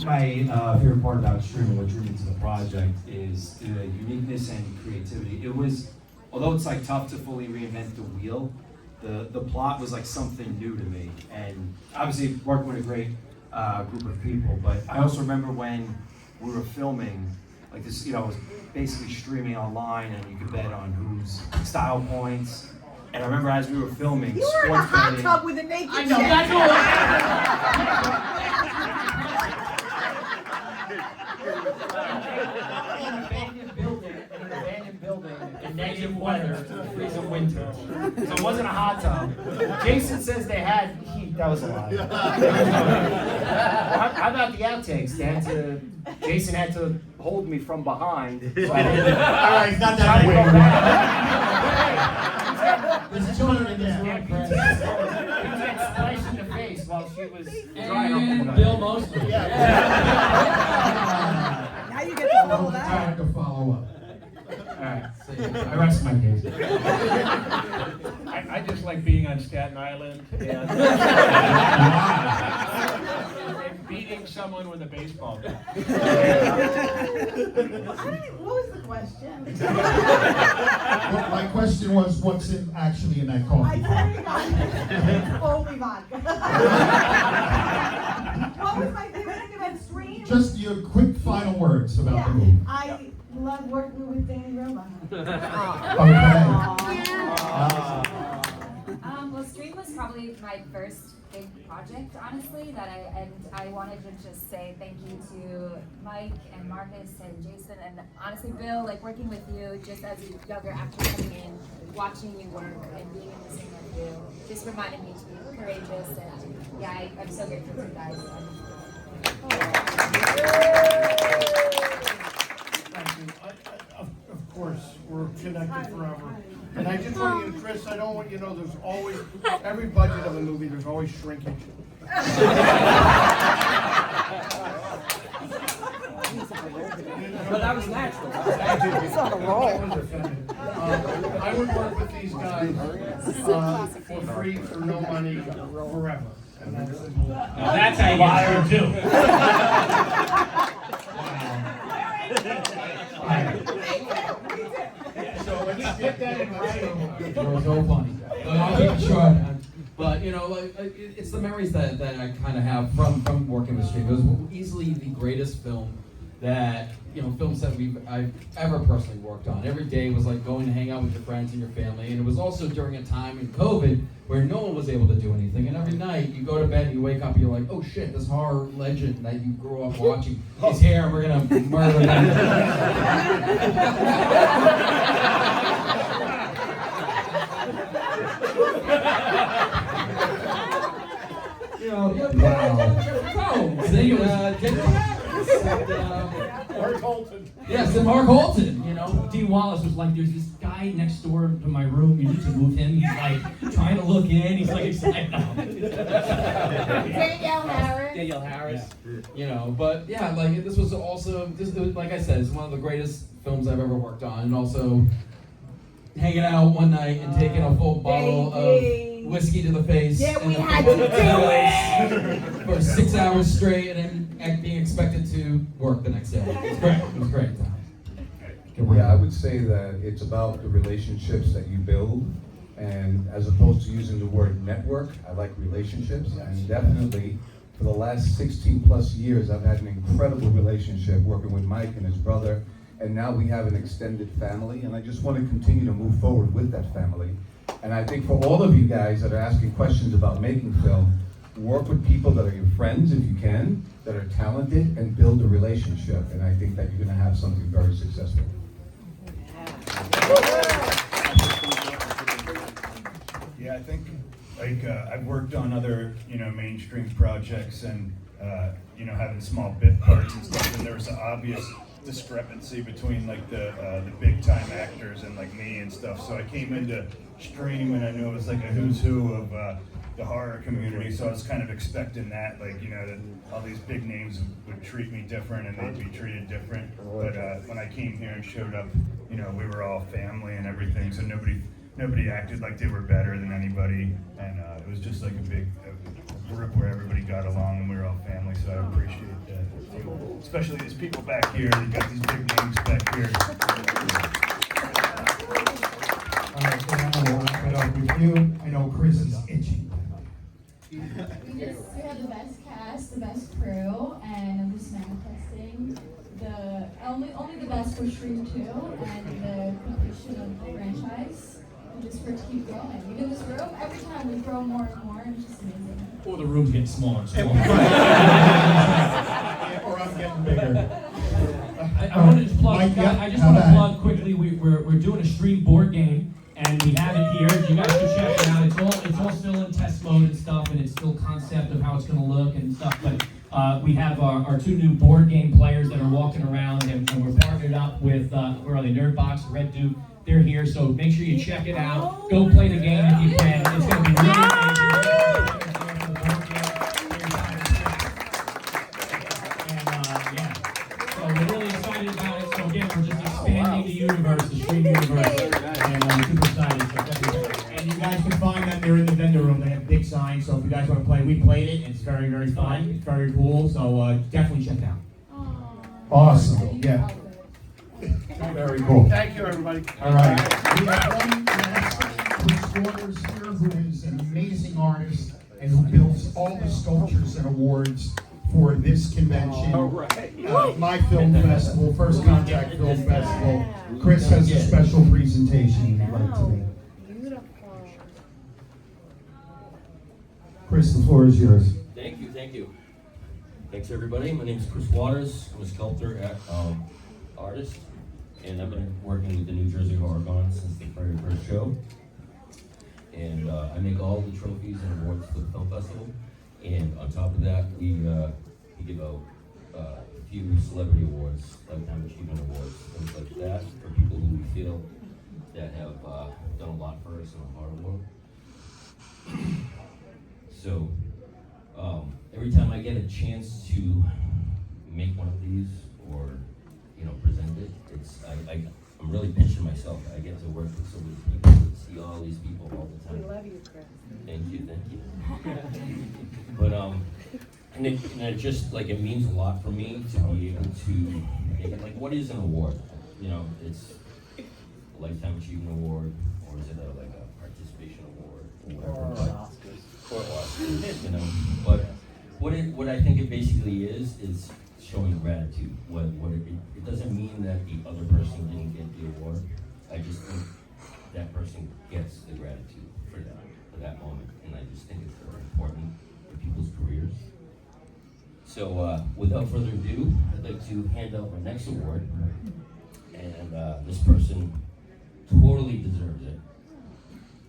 my favorite part about streaming, what drew me to the project, is the uniqueness and creativity. It was, although it's like tough to fully reinvent the wheel, the plot was like something new to me. And obviously working with a great group of people, but I also remember when we were filming, like this, it was basically streaming online and you could bet on whose style points. And I remember as we were filming, you were in a hot betting, tub with a naked I know, chick. that's all. In an abandoned building, in negative weather, freezing winter. So it wasn't a hot tub. Jason says they had heat. That was a lie. How about the outtakes? Jason had to hold me from behind. So All right, he's not that weird. There's 200 in there. He gets splashed in the face while she was drying up. And Bill Mosley. Now you get to hold that. Time to follow up. Alright. I rest my case. I just like being on Staten Island and beating someone with a baseball bat. What was the question? Well, my question was, what's actually in that I coffee? totally got it. Only vodka. What was my favorite thing about Stream? Just your quick final words about the Yeah, movie. I love working with Danny Roma. Okay. Well, Stream was probably my first big project, honestly, I wanted to just say thank you to Mike and Marcus and Jason and honestly Bill, like working with you just as a younger actor coming in, watching you work and being in the same with you, just reminded me to be courageous and yeah, I'm so grateful to you guys. Thank you. Of course, we're connected forever. And I just want you to, Chris, I don't want you to know there's always, every budget of a movie, there's always shrinkage. But that was natural. It's on a roll. I would work with these guys for free, for no money, forever. And that's it. Now that's how you get through too. So let's get that in writing. You're so funny. But I'll keep it short. But it's the memories that I kind of have from working with Stream. It was easily the greatest film that film set I've ever personally worked on. Every day was like going to hang out with your friends and your family, and it was also during a time in COVID where no one was able to do anything. And every night you go to bed and you wake up and you're like, oh shit, this horror legend that you grew up watching is here, and we're gonna murder them. Mark Holton. Yes, and Mark Holton, Dean Wallace was like, there's this guy next door to my room, you need to move him. He's like trying to look in, he's like excited. Danielle Harris. But yeah, like this was also, like I said, it's one of the greatest films I've ever worked on, and also hanging out one night and taking a full bottle of whiskey to the face. Yeah, we and had to do it! for 6 hours straight, and then being expected to work the next day. It was great. It was great. Yeah, I would say that it's about the relationships that you build, and as opposed to using the word network, I like relationships, and definitely for the last 16 plus years, I've had an incredible relationship working with Mike and his brother, and now we have an extended family, and I just want to continue to move forward with that family. And I think for all of you guys that are asking questions about making film, work with people that are your friends if you can, that are talented, and build a relationship, and I think that you're going to have something very successful. Yeah, I think I've worked on other mainstream projects and having small bit parts and stuff, and there was an obvious discrepancy between like the big time actors and like me and stuff. So I came into Stream and I knew it was like a who's who of the horror community. So I was kind of expecting that, that all these big names would treat me different and they'd be treated different. But when I came here and showed up, we were all family and everything. So nobody acted like they were better than anybody, and it was just like a big group where everybody got along and we were all family. so I appreciate that. Especially these people back here, they got these big names back here. All right, so now we'll wrap it up with you. I know Chris is itching. We have the best cast, the best crew, and I'm just manifesting only the best for Stream 2 and the completion of the franchise. And just for it to keep growing. Even this room, every time we grow more and more, and it's just amazing. Or the room's getting smaller and smaller. Or I'm getting bigger. I wanted to plug. Mike, yeah, I just how want to about plug quickly. We're doing a stream board game, and we have it here. You guys can check it out. It's all still in test mode and stuff, and it's still concept of how it's going to look and stuff. But we have our 2 new board game players that are walking around, and we're partnered up with where are they? Nerdbox, Red Duke. They're here, so make sure you check it out. Go play the game if you can. It's going to be really so we're really excited about it. So again, we're just expanding the universe, the stream universe, and I'm super excited. And you guys can find them. They're in the vendor room. They have big signs. So if you guys want to play, we played it. It's very, very fun. It's very cool. So definitely check it out. Awesome. Yeah. Very cool. Thank you, everybody. All right. We have one last Chris Waters here, who is an amazing artist and who builds all the sculptures and awards for this convention. My Film Festival, First Contact Film Festival. Chris has a special presentation he'd like to make. Chris, the floor is yours. Thank you. Thanks, everybody. My name is Chris Waters. I'm a sculptor, artist, and I've been working with the New Jersey Horrorcon since the very first show. And I make all the trophies and awards for the film festival. And on top of that, we give out a few celebrity awards, Lifetime Achievement Awards, things like that, for people who we feel that have done a lot for us in the horror world. So every time I get a chance to make one of these or present it, I'm really pinching myself. I get to work with so many people, see all these people all the time. We love you, Chris. Thank you. But and it just it means a lot for me to be able to make it. What is an award? It's a Lifetime Achievement Award, or is it a participation award or whatever? Or Oscars, But what I think it basically is showing gratitude. It doesn't mean that the other person didn't get the award. I just think that person gets the gratitude for that moment, and I just think it's very important for people's careers. So without further ado, I'd like to hand out my next award, and this person totally deserves it.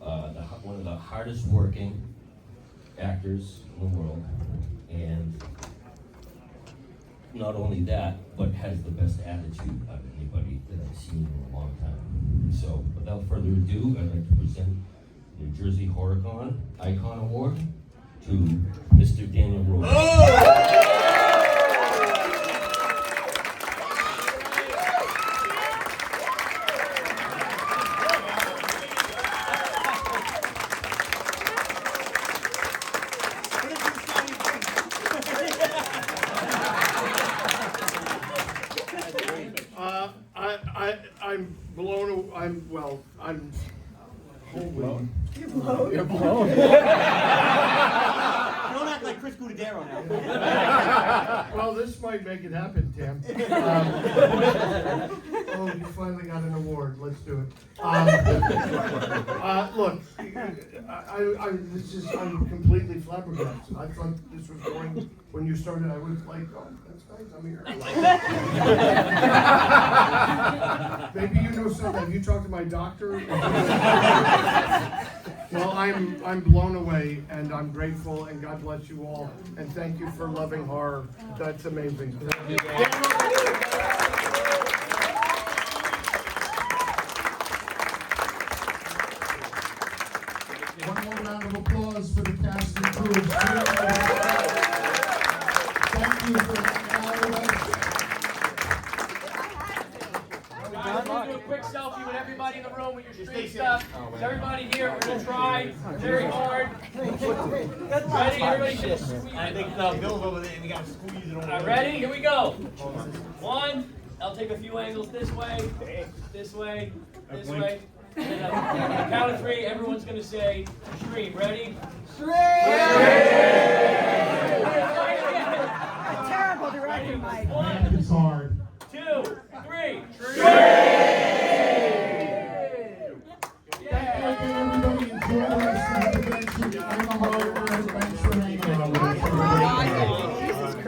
One of the hardest working actors in the world, and not only that, but has the best attitude of anybody that I've seen in a long time. So without further ado, I'd like to present the New Jersey Horrorcon Icon Award to Mr. Daniel Rose. I'm holy. You're blown. You're blown. Don't act like Chris Gudadero now. Well, this might make it happen, Tim. Oh, you finally got an award. Let's do it. Look, I'm completely flabbergasted. I thought this was going, when you started, I was like, oh, that's nice, I'm here. Maybe you know something. Have you talked to my doctor? Well, I'm blown away, and I'm grateful, and God bless you all, and thank you for loving horror. That's amazing. One more round of applause for the cast and crew. Thank you for hanging out with us. Guys, we're gonna do a quick selfie with everybody in the room with your street stuff. Everybody here, we're gonna try very hard. Ready? Everybody just squeeze. I think Bill's over there and we gotta squeeze it over there. Ready? Here we go. One. I'll take a few angles this way, this way, this way. And then on the count of three, everyone's gonna say stream. Ready? Stream!